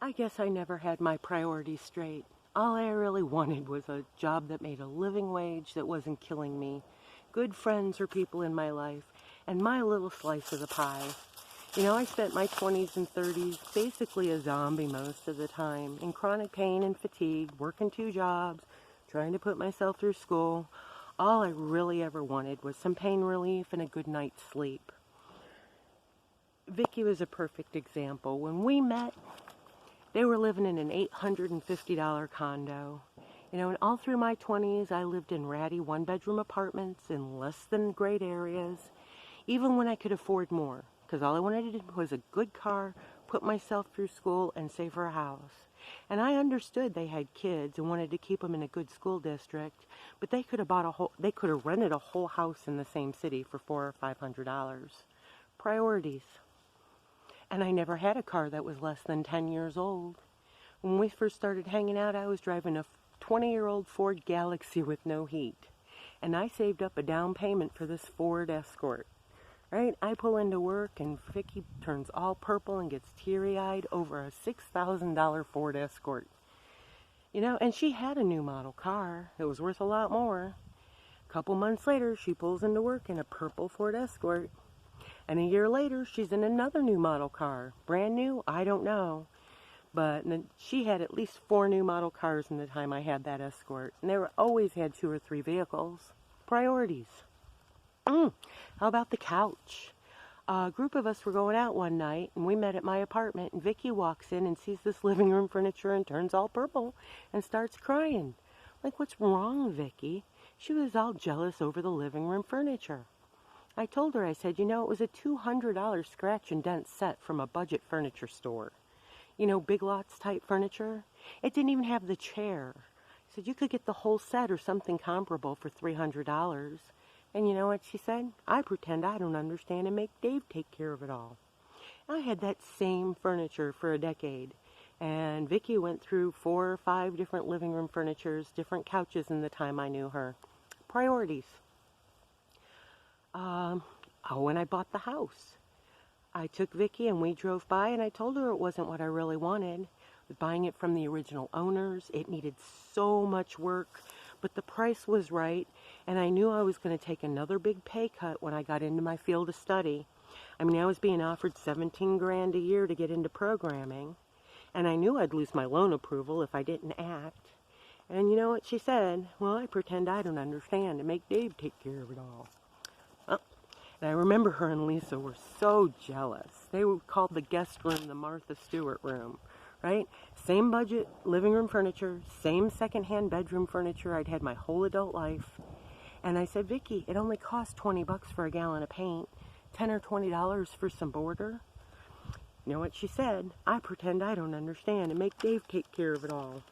I guess I never had my priorities straight. All I really wanted was a job that made a living wage that wasn't killing me, good friends or people in my life, and my little slice of the pie. You know, I spent my 20s and 30s basically a zombie most of the time, in chronic pain and fatigue, working 2 jobs, trying to put myself through school. All I really ever wanted was some pain relief and a good night's sleep. Vicky was a perfect example. When we met, they were living in an $850 condo. You know, and all through my 20s, I lived in ratty one-bedroom apartments in less than great areas, even when I could afford more, because all I wanted to do was a good car, put myself through school, and save for a house. And I understood they had kids and wanted to keep them in a good school district, but they could have rented a whole house in the same city for $400 or $500. Priorities. And I never had a car that was less than 10 years old. When we first started hanging out, I was driving a 20-year-old Ford Galaxy with no heat. And I saved up a down payment for this Ford Escort. Right? I pull into work and Vicky turns all purple and gets teary-eyed over a $6,000 Ford Escort. You know, and she had a new model car. It was worth a lot more. A couple months later, she pulls into work in a purple Ford Escort. And a year later, she's in another new model car. Brand new? I don't know. But she had at least 4 new model cars in the time I had that Escort. And they always had 2 or 3 vehicles. Priorities. How about the couch? A group of us were going out one night, and we met at my apartment, and Vicky walks in and sees this living room furniture and turns all purple and starts crying. Like, what's wrong, Vicky? She was all jealous over the living room furniture. I told her, I said, you know, it was a $200 scratch and dent set from a budget furniture store. You know, Big Lots type furniture. It didn't even have the chair. I said, you could get the whole set or something comparable for $300. And you know what she said? I pretend I don't understand and make Dave take care of it all. I had that same furniture for a decade. And Vicky went through 4 or 5 different living room furnitures, different couches in the time I knew her. Priorities. When I bought the house, I took Vicky and we drove by and I told her it wasn't what I really wanted. Buying it from the original owners, it needed so much work, but the price was right, and I knew I was going to take another big pay cut when I got into my field of study. I mean, I was being offered $17 grand a year to get into programming, and I knew I'd lose my loan approval if I didn't act. And you know what she said? Well, I pretend I don't understand and make Dave take care of it all. And I remember her and Lisa were so jealous. They were called the guest room the Martha Stewart room, right? Same budget living room furniture, same secondhand bedroom furniture I'd had my whole adult life. And I said, Vicky, it only costs $20 for a gallon of paint, $10 or $20 for some border. You know what she said? I pretend I don't understand and make Dave take care of it all.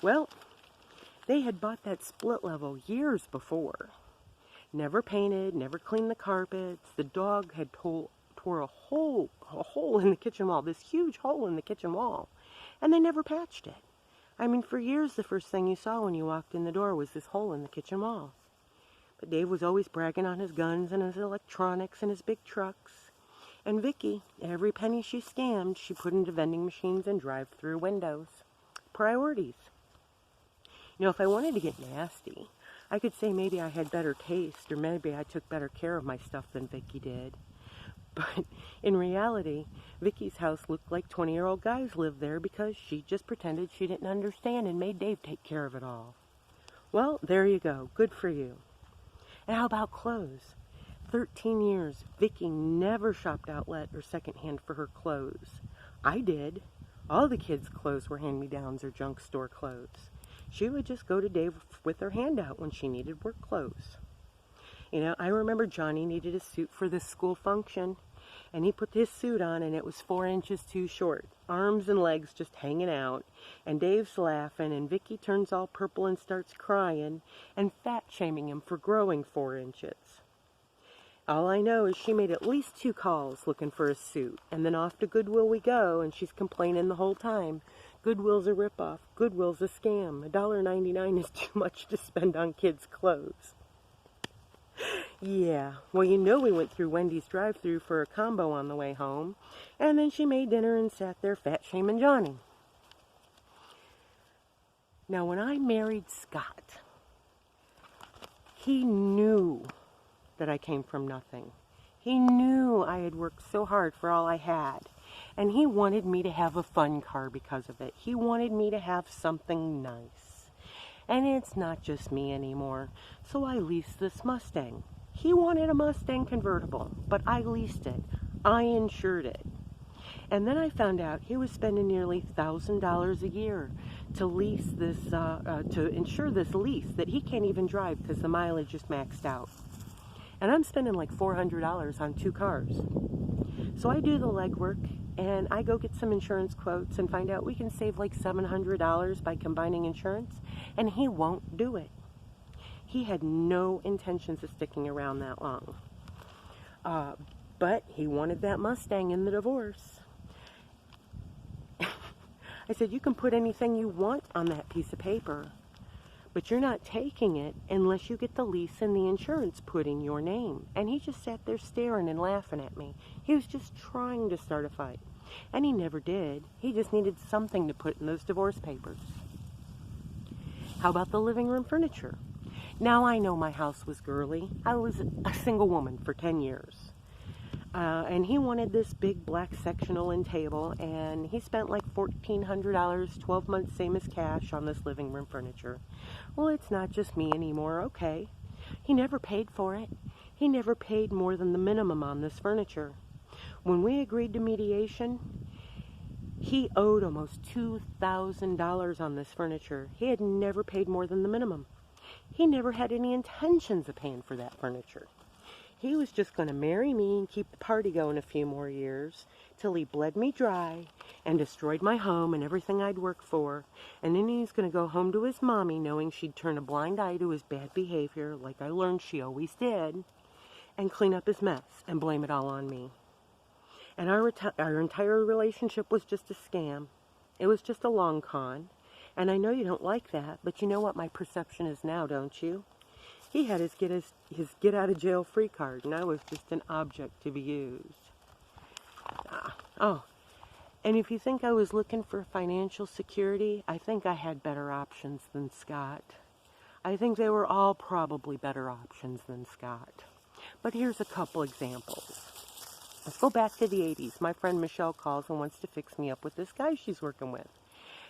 Well, they had bought that split level years before. Never painted, never cleaned the carpets. The dog had tore a hole in the kitchen wall, this huge hole in the kitchen wall, and they never patched it. I mean, for years, the first thing you saw when you walked in the door was this hole in the kitchen wall. But Dave was always bragging on his guns and his electronics and his big trucks. And Vicky, every penny she scammed, she put into vending machines and drive-through windows. Priorities. You know, if I wanted to get nasty, I could say maybe I had better taste or maybe I took better care of my stuff than Vicky did. But in reality, Vicky's house looked like 20-year-old guys lived there because she just pretended she didn't understand and made Dave take care of it all. Well, there you go. Good for you. And how about clothes? 13 years, Vicky never shopped outlet or secondhand for her clothes. I did. All the kids' clothes were hand-me-downs or junk store clothes. She would just go to Dave with her hand out when she needed work clothes. You know, I remember Johnny needed a suit for this school function, and he put his suit on, and it was 4 inches too short, arms and legs just hanging out, and Dave's laughing, and Vicky turns all purple and starts crying, and fat-shaming him for growing 4 inches. All I know is she made at least 2 calls looking for a suit, and then off to Goodwill we go, and she's complaining the whole time. Goodwill's a ripoff. Goodwill's a scam. $1.99 is too much to spend on kids' clothes. Yeah, well, you know we went through Wendy's drive-thru for a combo on the way home, and then she made dinner and sat there fat-shaming Johnny. Now, when I married Scott, he knew that I came from nothing. He knew I had worked so hard for all I had. And he wanted me to have a fun car because of it. He wanted me to have something nice. And it's not just me anymore. So I leased this Mustang. He wanted a Mustang convertible, but I leased it. I insured it. And then I found out he was spending nearly $1,000 a year to lease this, to insure this lease that he can't even drive because the mileage is maxed out. And I'm spending like $400 on 2 cars. So I do the legwork and I go get some insurance quotes and find out we can save like $700 by combining insurance, and he won't do it. He had no intentions of sticking around that long. But he wanted that Mustang in the divorce. I said, you can put anything you want on that piece of paper, but you're not taking it unless you get the lease and the insurance put in your name. And he just sat there staring and laughing at me. He was just trying to start a fight. And he never did. He just needed something to put in those divorce papers. How about the living room furniture? Now I know my house was girly. I was a single woman for 10 years. And he wanted this big black sectional and table, and he spent like $1,400, 12 months, same as cash, on this living room furniture. Well, it's not just me anymore, okay. He never paid for it. He never paid more than the minimum on this furniture. When we agreed to mediation, he owed almost $2,000 on this furniture. He had never paid more than the minimum. He never had any intentions of paying for that furniture. He was just going to marry me and keep the party going a few more years till he bled me dry and destroyed my home and everything I'd worked for. And then he's going to go home to his mommy knowing she'd turn a blind eye to his bad behavior, like I learned she always did, and clean up his mess and blame it all on me. And our entire relationship was just a scam. It was just a long con. And I know you don't like that, but you know what my perception is now, don't you? He had his get out of jail free card, and I was just an object to be used. Oh, and if you think I was looking for financial security, I think I had better options than Scott. I think they were all probably better options than Scott. But here's a couple examples. Let's go back to the 80s. My friend Michelle calls and wants to fix me up with this guy she's working with.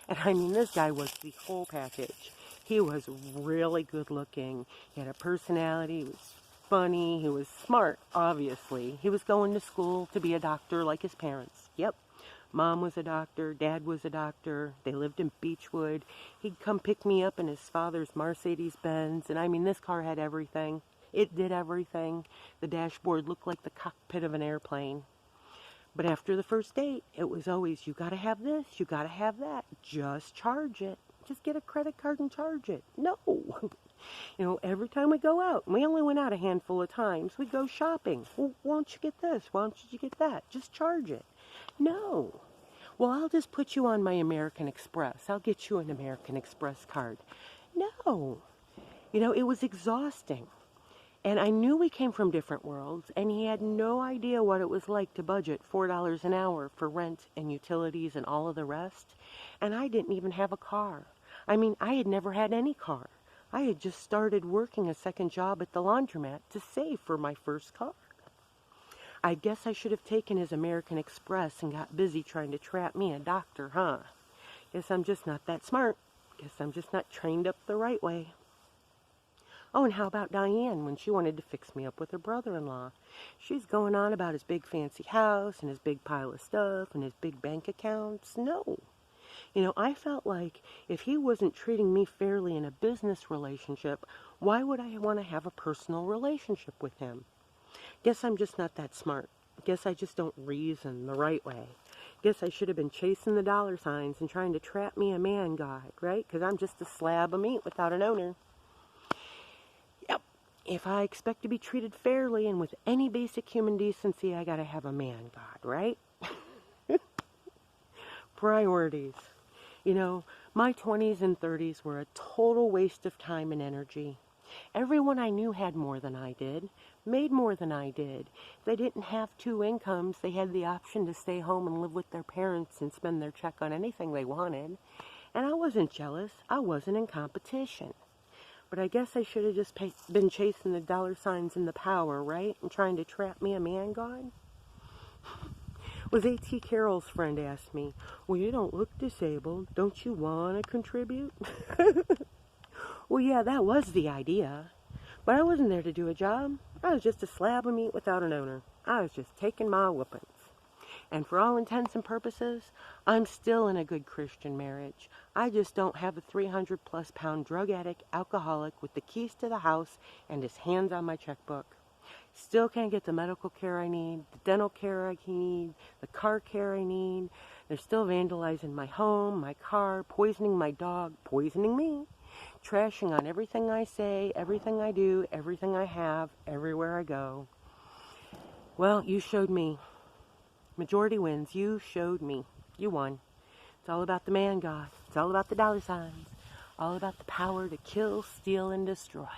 And I mean, this guy was the whole package. He was really good looking. He had a personality. He was funny. He was smart, obviously. He was going to school to be a doctor like his parents. Yep. Mom was a doctor. Dad was a doctor. They lived in Beechwood. He'd come pick me up in his father's Mercedes-Benz. And I mean, this car had everything. It did everything. The dashboard looked like the cockpit of an airplane. But after the first date, it was always, you got to have this, you got to have that. Just charge it. Just get a credit card and charge it. No. You know, every time we go out, and we only went out a handful of times, we go shopping. Well, why don't you get this? Why don't you get that? Just charge it. No. Well, I'll just put you on my American Express. I'll get you an American Express card. No. You know, it was exhausting. And I knew we came from different worlds, and he had no idea what it was like to budget $4 an hour for rent and utilities and all of the rest. And I didn't even have a car. I mean, I had never had any car. I had just started working a second job at the laundromat to save for my first car. I guess I should have taken his American Express and got busy trying to trap me a doctor, huh? Guess I'm just not that smart. Guess I'm just not trained up the right way. Oh, and how about Diane when she wanted to fix me up with her brother-in-law? She's going on about his big fancy house and his big pile of stuff and his big bank accounts. No. You know, I felt like if he wasn't treating me fairly in a business relationship, why would I want to have a personal relationship with him? Guess I'm just not that smart. Guess I just don't reason the right way. Guess I should have been chasing the dollar signs and trying to trap me a man god, right? Because I'm just a slab of meat without an owner. If I expect to be treated fairly and with any basic human decency, I gotta have a man god, right? Priorities. You know, my 20s and 30s were a total waste of time and energy. Everyone I knew had more than I did, made more than I did. They didn't have 2 incomes. They had the option to stay home and live with their parents and spend their check on anything they wanted. And I wasn't jealous. I wasn't in competition. But I guess I should have just been chasing the dollar signs and the power, right? And trying to trap me a man god. Was A.T. Carroll's friend asked me, well, you don't look disabled. Don't you want to contribute? Well, yeah, that was the idea. But I wasn't there to do a job. I was just a slab of meat without an owner. I was just taking my whoopings. And for all intents and purposes, I'm still in a good Christian marriage. I just don't have a 300-plus pound drug addict alcoholic with the keys to the house and his hands on my checkbook. Still can't get the medical care I need, the dental care I need, the car care I need. They're still vandalizing my home, my car, poisoning my dog, poisoning me, trashing on everything I say, everything I do, everything I have, everywhere I go. Well, you showed me. Majority wins. You showed me. You won. It's all about the man god. It's all about the dollar signs. All about the power to kill, steal, and destroy.